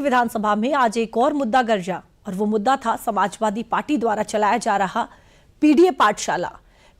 विधानसभा में आज एक और मुद्दा गरजा और वो मुद्दा था समाजवादी पार्टी द्वारा चलाया जा रहा पीडीए पाठशाला।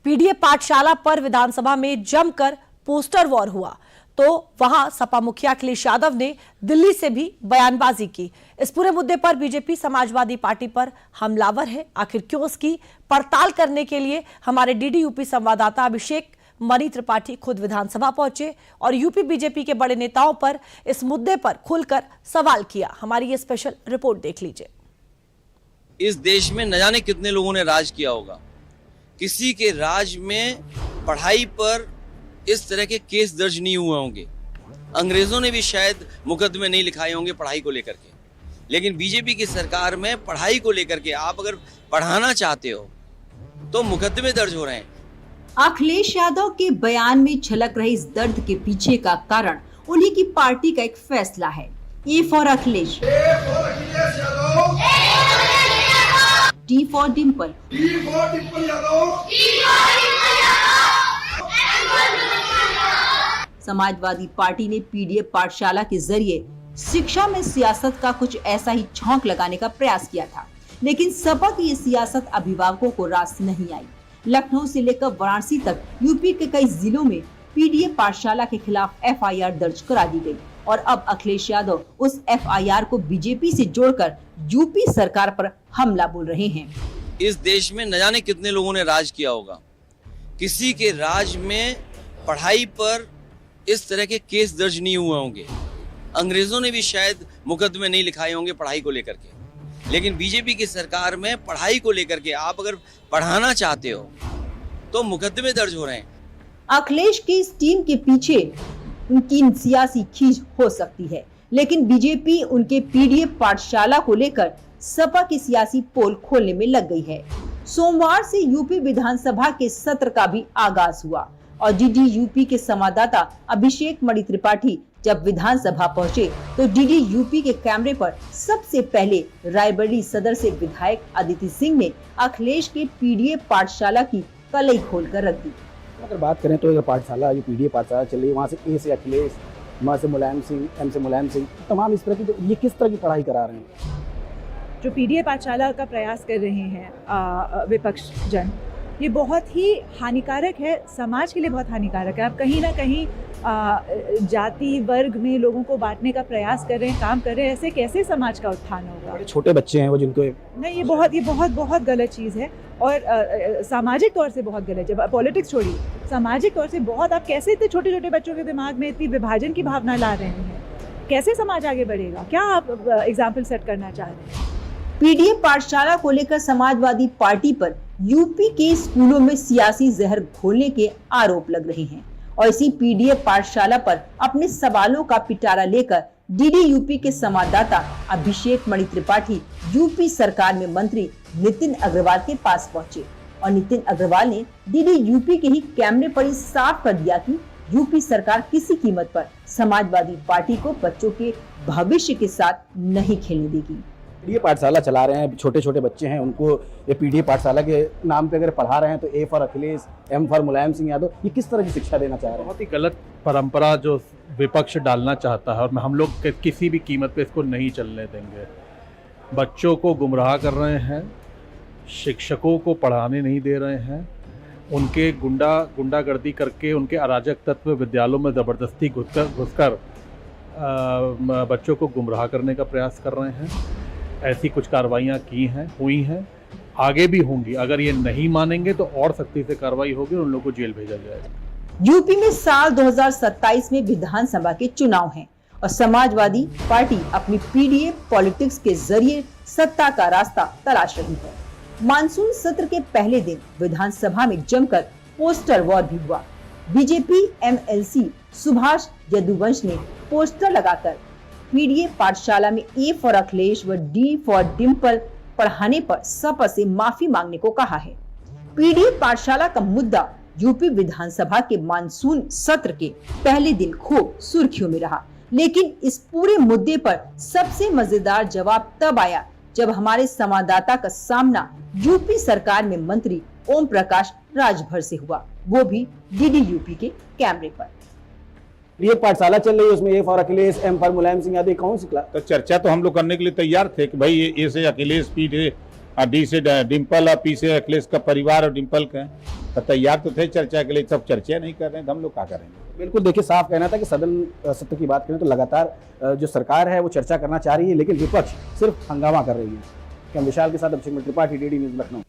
पीडीए पाठशाला पर विधानसभा में जमकर पोस्टर वॉर हुआ तो वहां सपा मुखिया अखिलेश यादव ने दिल्ली से भी बयानबाजी की। इस पूरे मुद्दे पर बीजेपी समाजवादी पार्टी पर हमलावर है, आखिर क्यों, इसकी पड़ताल करने के लिए हमारे डीडी यूपी संवाददाता अभिषेक मणि त्रिपाठी खुद विधानसभा पहुंचे और यूपी बीजेपी के बड़े नेताओं पर इस मुद्दे पर खुलकर सवाल किया। हमारी ये स्पेशल रिपोर्ट देख लीजिए। इस देश में न जाने कितने लोगों ने राज किया होगा, किसी के राज में पढ़ाई पर इस तरह के केस दर्ज नहीं हुए होंगे। अंग्रेजों ने भी शायद मुकदमे नहीं लिखाए होंगे पढ़ाई को लेकर के, लेकिन बीजेपी की सरकार में पढ़ाई को लेकर के आप अगर पढ़ाना चाहते हो तो मुकदमे दर्ज हो रहे हैं। अखिलेश यादव के बयान में झलक रही इस दर्द के पीछे का कारण उन्हीं की पार्टी का एक फैसला है। ए for Akhilesh, D for Dimple, Samajwadi party ने पीडीए पाठशाला के जरिए शिक्षा में सियासत का कुछ ऐसा ही छौंक लगाने का प्रयास किया था, लेकिन सपा की ये सियासत अभिभावकों को रास नहीं आई। लखनऊ से लेकर वाराणसी तक यूपी के कई जिलों में पीडीए पाठशाला के खिलाफ एफआईआर दर्ज करा दी गई और अब अखिलेश यादव उस एफआईआर को बीजेपी से जोड़कर यूपी सरकार पर हमला बोल रहे हैं। इस देश में न जाने कितने लोगों ने राज किया होगा, किसी के राज में पढ़ाई पर इस तरह के केस दर्ज नहीं हुए होंगे। अंग्रेजों ने भी शायद मुकदमे नहीं लिखाए होंगे पढ़ाई को लेकर के, लेकिन बीजेपी की सरकार में पढ़ाई को लेकर के आप अगर पढ़ाना चाहते हो तो मुकदमे दर्ज हो रहे हैं। अखिलेश की इस टीम के पीछे उनकी सियासी खींच हो सकती है, लेकिन बीजेपी उनके पीडीए पाठशाला को लेकर सपा की सियासी पोल खोलने में लग गई है। सोमवार से यूपी विधानसभा के सत्र का भी आगाज हुआ और डीडी यूपी के संवाददाता अभिषेक मणि त्रिपाठी जब विधानसभा पहुंचे तो डीडी यूपी के कैमरे पर सबसे पहले रायबरेली सदर से विधायक अदिति सिंह ने अखिलेश के पीडीए पाठशाला की कलई खोलकर रख दी। अगर बात करें तो ये पाठशाला, जो पीडीए पाठशाला चल रही है, वहाँ से ए से अखिलेश, वहाँ से मुलायम सिंह, एम से मुलायम सिंह, तमाम इस तरह की, ये किस तरह की पढ़ाई करा रहे हैं? जो पीडीए पाठशाला का प्रयास कर रहे हैं विपक्ष जन, ये बहुत ही हानिकारक है, समाज के लिए बहुत हानिकारक है। आप कहीं ना कहीं जाति वर्ग में लोगों को बांटने का प्रयास कर रहे हैं, काम कर रहे हैं। ऐसे कैसे समाज का उत्थान होगा? छोटे बच्चे हैं वो, जिनको नहीं, ये बहुत गलत चीज़ है और सामाजिक तौर से बहुत गलत है। पॉलिटिक्स छोड़िए, सामाजिक तौर से बहुत, आप कैसे इतने छोटे छोटे बच्चों के दिमाग में इतनी विभाजन की भावना ला रहे हैं? कैसे समाज आगे बढ़ेगा? क्या आप एग्जाम्पल सेट करना चाह रहे हैं? पीडीए पाठशाला को लेकर समाजवादी पार्टी पर यूपी के स्कूलों में सियासी जहर घोलने के आरोप लग रहे हैं और इसी पीडीए पाठशाला पर अपने सवालों का पिटारा लेकर डीडी यूपी के संवाददाता अभिषेक मणि त्रिपाठी यूपी सरकार में मंत्री नितिन अग्रवाल के पास पहुंचे और नितिन अग्रवाल ने डीडी यूपी के ही कैमरे पर साफ कर दिया कि यूपी सरकार किसी कीमत पर समाजवादी पार्टी को बच्चों के भविष्य के साथ नहीं खेलने देगी। पीडीए पाठशाला चला रहे हैं, छोटे छोटे बच्चे हैं, उनको ये पीडीए पाठशाला के नाम पे अगर पढ़ा रहे हैं तो A for Akhilesh, M for Mulayam Singh Yadav, ये किस तरह की शिक्षा देना चाह रहे हैं? बहुत ही गलत परंपरा जो विपक्ष डालना चाहता है और हम लोग किसी भी कीमत पे इसको नहीं चलने देंगे। बच्चों को गुमराह कर रहे हैं, शिक्षकों को पढ़ाने नहीं दे रहे हैं, उनके गुंडागर्दी करके उनके अराजक तत्व विद्यालयों में ज़बरदस्ती घुसकर बच्चों को गुमराह करने का प्रयास कर रहे हैं। ऐसी कुछ कार्रवाइयाँ हुई हैं, आगे भी होंगी। अगर ये नहीं मानेंगे तो और सख्ती से कार्रवाई होगी और उन लोगों को जेल भेजा जाएगा। यूपी में साल 2027 में विधानसभा के चुनाव हैं और समाजवादी पार्टी अपनी पीडीए पॉलिटिक्स के जरिए सत्ता का रास्ता तलाश रही है। मानसून सत्र के पहले दिन विधानसभा में जमकर पोस्टर वॉर भी हुआ। बीजेपी एमएलसी सुभाष यदुवंश ने पोस्टर लगाकर पीडीए पाठशाला में ए फॉर अखिलेश व डी फॉर डिम्पल पढ़ाने पर सपा से माफी मांगने को कहा है। पीडीए पाठशाला का मुद्दा यूपी विधानसभा के मानसून सत्र के पहले दिन खूब सुर्खियों में रहा, लेकिन इस पूरे मुद्दे पर सबसे मजेदार जवाब तब आया जब हमारे संवाददाता का सामना यूपी सरकार में मंत्री ओम प्रकाश राजभर से हुआ, वो भी डीडी यूपी के कैमरे पर। ये एक पाठशाला चल रही है, उसमें A for Akhilesh, M for Mulayam Singh Yadav, कौन सी क्लास? तो चर्चा तो हम लोग करने के लिए तैयार थे कि भाई ए से अखिलेश, पी से डी से डिम्पल और पी से अखिलेश का परिवार और डिम्पल का, तो तैयार तो थे चर्चा के लिए। सब चर्चा नहीं कर रहे हैं तो हम लोग क्या करेंगे। बिल्कुल, देखिए साफ कहना था कि सदन सत्र की बात करें तो लगातार जो सरकार है वो चर्चा करना चाह रही है, लेकिन विपक्ष सिर्फ हंगामा कर रही है। विशाल के साथ अभिषेक त्रिपाठी, DD न्यूज़, लखनऊ।